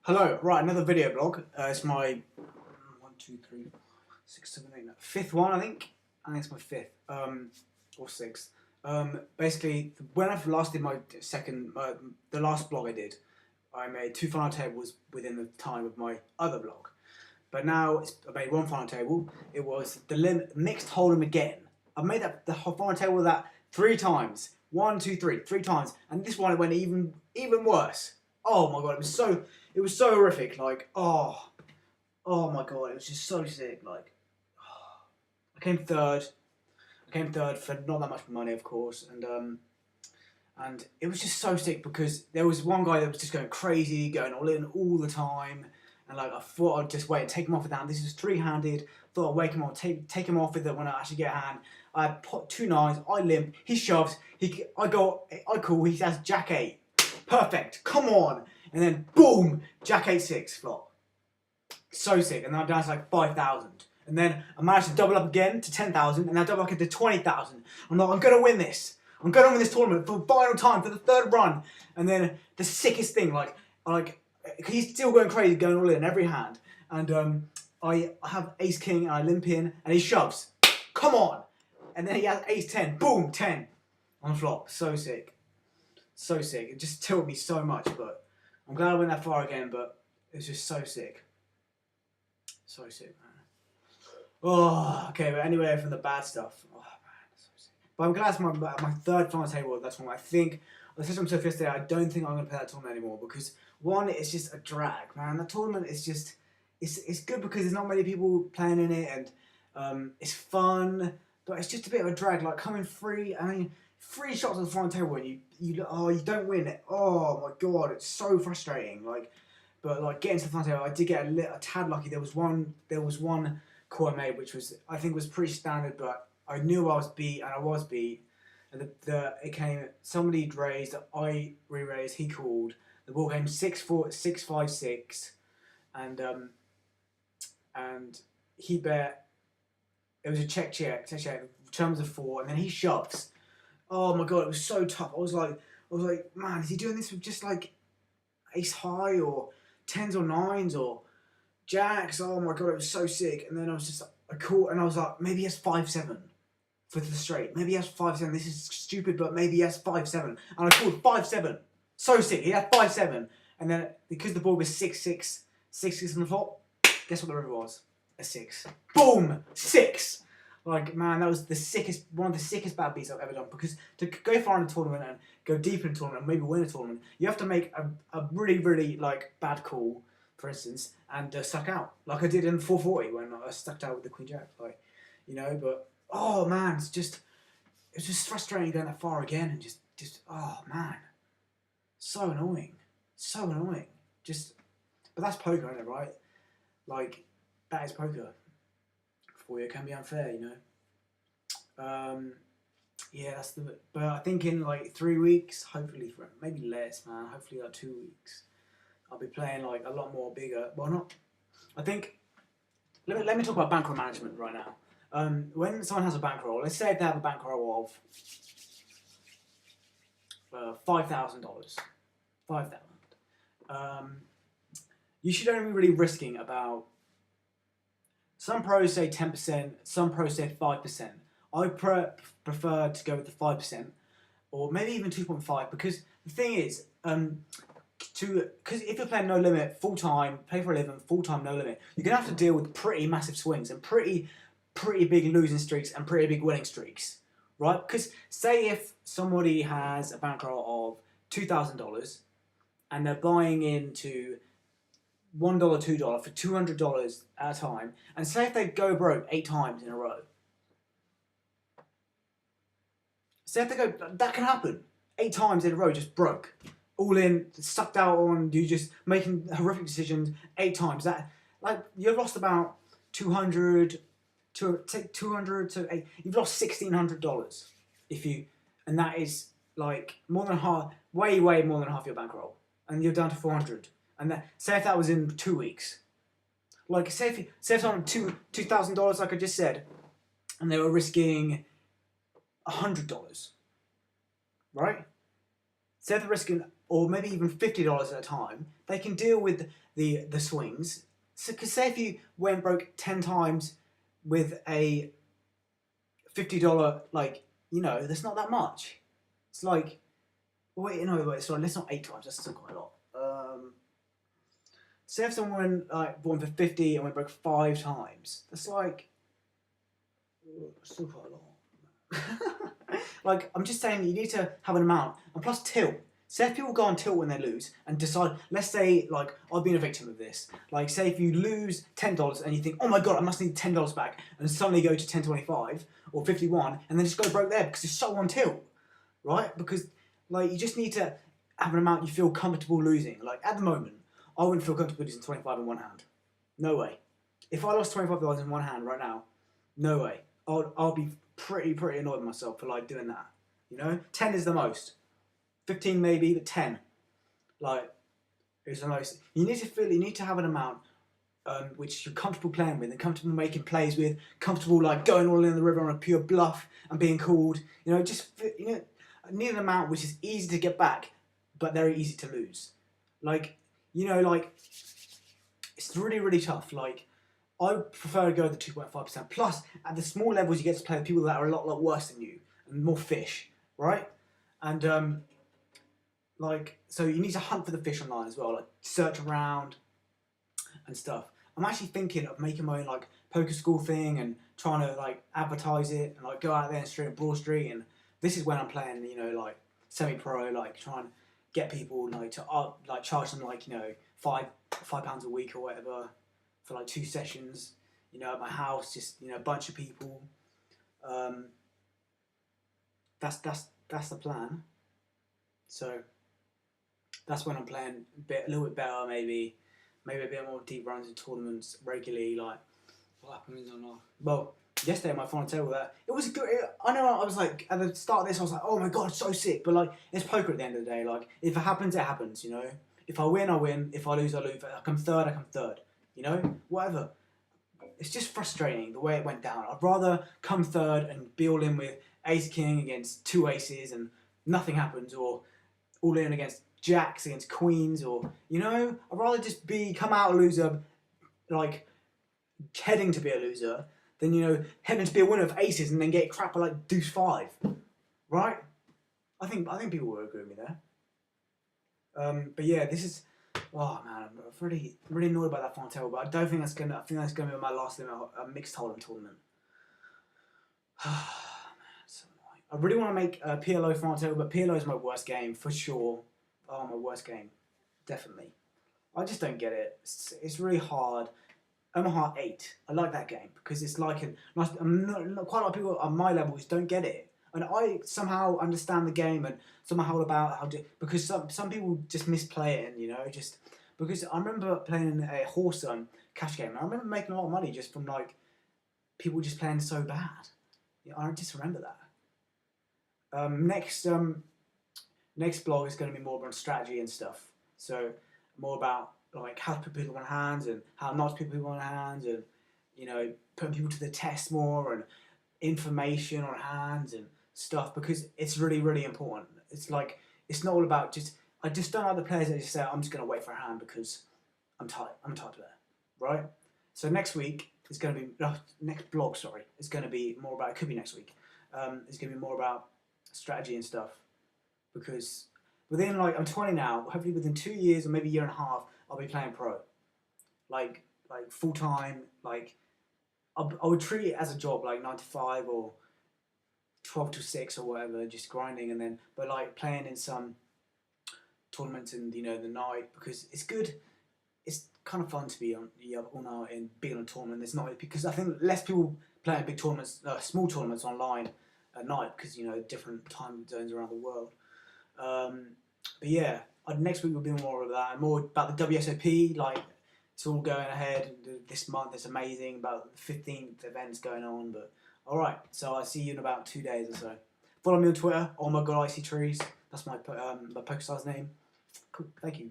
Hello, right, another video blog. It's my 1, 2, 3, 6, 7, 8, fifth one, I think. I think it's my fifth, or sixth. Basically, when I last did my the last blog I did, I made 2 final tables within the time of my other blog. But now I made 1 final table. It was the mixed holdem again. I've made the final table of that 3 times. 1, 2, 3, 3 times, and this one it went even worse. Oh my god, it was so horrific. Like, oh my god, it was just so sick. Like, I came third. For not that much money, of course, and it was just so sick because there was one guy that was just going crazy, going all in all the time, and like I thought I'd just wait and take him off with that. This was 3-handed. Thought I'd wake him up, take him off with it when I actually get a hand. I put 2 9s. I limp. He shoves. I call. He has Jack 8. Perfect. Come on. And then boom, Jack 8 6 flop. So sick. And then I'm down to like 5,000. And then I managed to double up again to 10,000, and I double up into 20,000. I'm like, I'm gonna win this. I'm gonna win this tournament for the final time, for the 3rd run. And then the sickest thing, like he's still going crazy, going all in every hand. And I have ace king, and I limp in, and he shoves. Come on. And then he has ace 10. Boom, 10 on the flop. So sick. So sick. It just tilted me so much, but I'm glad I went that far again, but it's just so sick. So sick, man. Oh, okay, but anyway, from the bad stuff. Oh, man, so sick. But I'm glad it's my 3rd final table. That's one. I think, I said to myself yesterday, I don't think I'm going to play that tournament anymore because, one, it's just a drag, man. That tournament is just, it's good because there's not many people playing in it, and it's fun, but it's just a bit of a drag. Like, coming free, I mean, 3 shots on the final table and you don't win it. Oh my god, it's so frustrating. Like, but like getting to the final table, I did get a tad lucky. There was one call I made which was, I think, was pretty standard, but I knew I was beat, and I was beat. And it came, somebody raised, I re-raised, he called. The ball came 6-4, 6-5-6, and he bet. It was a check, terms of 4, and then he shoves. Oh my god, it was so tough. I was like, man, is he doing this with just like ace high or 10s or 9s or jacks? Oh my god, it was so sick. And then I was just, I caught, and I was like, maybe he has 5-7 for the straight. Maybe he has 5-7. This is stupid, but maybe he has 5-7. And I called 5-7. So sick. He had 5-7. And then because the ball was 6-6 on the flop, guess what the river was? A 6. Boom! 6! Like, man, that was one of the sickest bad beats I've ever done. Because to go far in a tournament and go deep in a tournament and maybe win a tournament, you have to make a really, really, like, bad call, for instance, and suck out. Like I did in 440 when I stuck out with the Queen Jack. Like, you know, but, oh, man, it's just frustrating going that far again. And just oh, man. So annoying. So annoying. But that's poker, isn't it, right? Like, that is poker. For you, it can be unfair, you know. Yeah, but I think in like 3 weeks, hopefully, maybe less, man. Hopefully like 2 weeks, I'll be playing like a lot more bigger. Well, not. I think. Let me talk about bankroll management right now. When someone has a bankroll, let's say they have a bankroll of $5,000. You should only be really risking about. Some pros say 10%, some pros say 5%. I prefer to go with the 5%, or maybe even 2.5, because the thing is, because if you're playing no limit full time, play for a living, full time no limit, you're gonna have to deal with pretty massive swings and pretty big losing streaks and pretty big winning streaks, right? Because say if somebody has a bankroll of $2,000 and they're buying into $1, $2 for $200 at a time, and say if they go broke 8 times in a row. Say if they go, that can happen. 8 times in a row, just broke, all in, sucked out on you, just making horrific decisions 8 times. That, like, you've lost about 200 to 8. You've lost $1,600 and that is like more than half, way more than half your bankroll, and you're down to 400. And then, say if that was in 2 weeks. Like, say if someone $2,000, like I just said, and they were risking $100, right? Say they're risking or maybe even $50 at a time, they can deal with the swings. So, because say if you went broke 10 times with a $50, like, that's not that much. It's like, wait, sorry, that's not 8 times, that's still quite a lot. Say if someone like bought for 50 and went broke 5 times, that's like, still quite a lot. Like, I'm just saying, you need to have an amount, and plus tilt. Say if people go on tilt when they lose and decide, let's say, like, I've been a victim of this. Like, say if you lose $10 and you think, oh my god, I must need $10 back, and suddenly go to 10.25 or 51, and then just go broke there because it's so on tilt, right? Because, like, you just need to have an amount you feel comfortable losing. Like, at the moment, I wouldn't feel comfortable losing 25 in one hand. No way. If I lost $25 in one hand right now, no way. I'll be pretty annoyed with myself for, like, doing that. 10 is the most. 15 maybe, but 10, like, is the most. You need to have an amount which you're comfortable playing with and comfortable making plays with, comfortable like going all in the river on a pure bluff and being called. I need an amount which is easy to get back, but very easy to lose. Like, it's really tough. Like, I prefer to go the 2.5%. Plus, at the small levels, you get to play with people that are a lot worse than you and more fish, right? And so you need to hunt for the fish online as well, like search around and stuff. I'm actually thinking of making my own like poker school thing and trying to like advertise it and like go out there and stream Broad Street. And this is when I'm playing, like semi-pro, like trying to get people like to like charge them like £5 a week or whatever for like 2 sessions. At my house, just a bunch of people. That's the plan. So that's when I'm playing a little bit better, maybe a bit more deep runs in tournaments regularly. Like, what happens on our... Well, yesterday at my final table, it was good. I know I was like, at the start of this, I was like, oh my god, it's so sick. But like, it's poker at the end of the day. Like, if it happens, it happens. If I win, I win. If I lose, I lose. If I come third, I come third. Whatever. It's just frustrating the way it went down. I'd rather come third and be all in with ace king against 2 aces and nothing happens, or all in against jacks against queens, or I'd rather just come out a loser, like heading to be a loser, than heading to be a winner of aces and then get crap at like deuce 5, right? I think people will agree with me there. But yeah, this is, oh man, I'm really annoyed about that final table, but I think that's gonna be my last mixed holdem tournament. So I really want to make a PLO final table, but PLO is my worst game for sure. Oh, my worst game, definitely. I just don't get it. It's really hard. Omaha 8. I like that game because it's like quite a lot of people on my levels don't get it, and I somehow understand the game and somehow about how to, because some people just misplay it, and just because I remember playing a horsesome cash game, and I remember making a lot of money just from like people just playing so bad. I just remember that. Next blog is going to be more about strategy and stuff. So more about like how to put people on hands and how not to put people on hands, and putting people to the test more, and information on hands and stuff, because it's really important. It's like, it's not all about I just don't like the players that just say, I'm just going to wait for a hand because I'm tired of that, right? So next week is going to be next blog. Sorry, is going to be more about. It could be next week. It's going to be more about strategy and stuff. Because within, like, I'm 20 now, hopefully within 2 years or maybe a year and a half, I'll be playing pro. Like full time, like, I would treat it as a job, like 9 to 5 or 12 to 6 or whatever, just grinding, and then, but like playing in some tournaments in, the night, because it's good. It's kind of fun to be on all night and be on a tournament. It's not, because I think less people play in big tournaments, small tournaments online at night, because, different time zones around the world. But yeah, next week will be more of that, and more about the WSOP. Like, it's all going ahead this month. It's amazing. About the 15th events going on. But all right, so I'll see you in about 2 days or so. Follow me on Twitter. Oh my god, I see trees. That's my poker star's name. Cool. Thank you.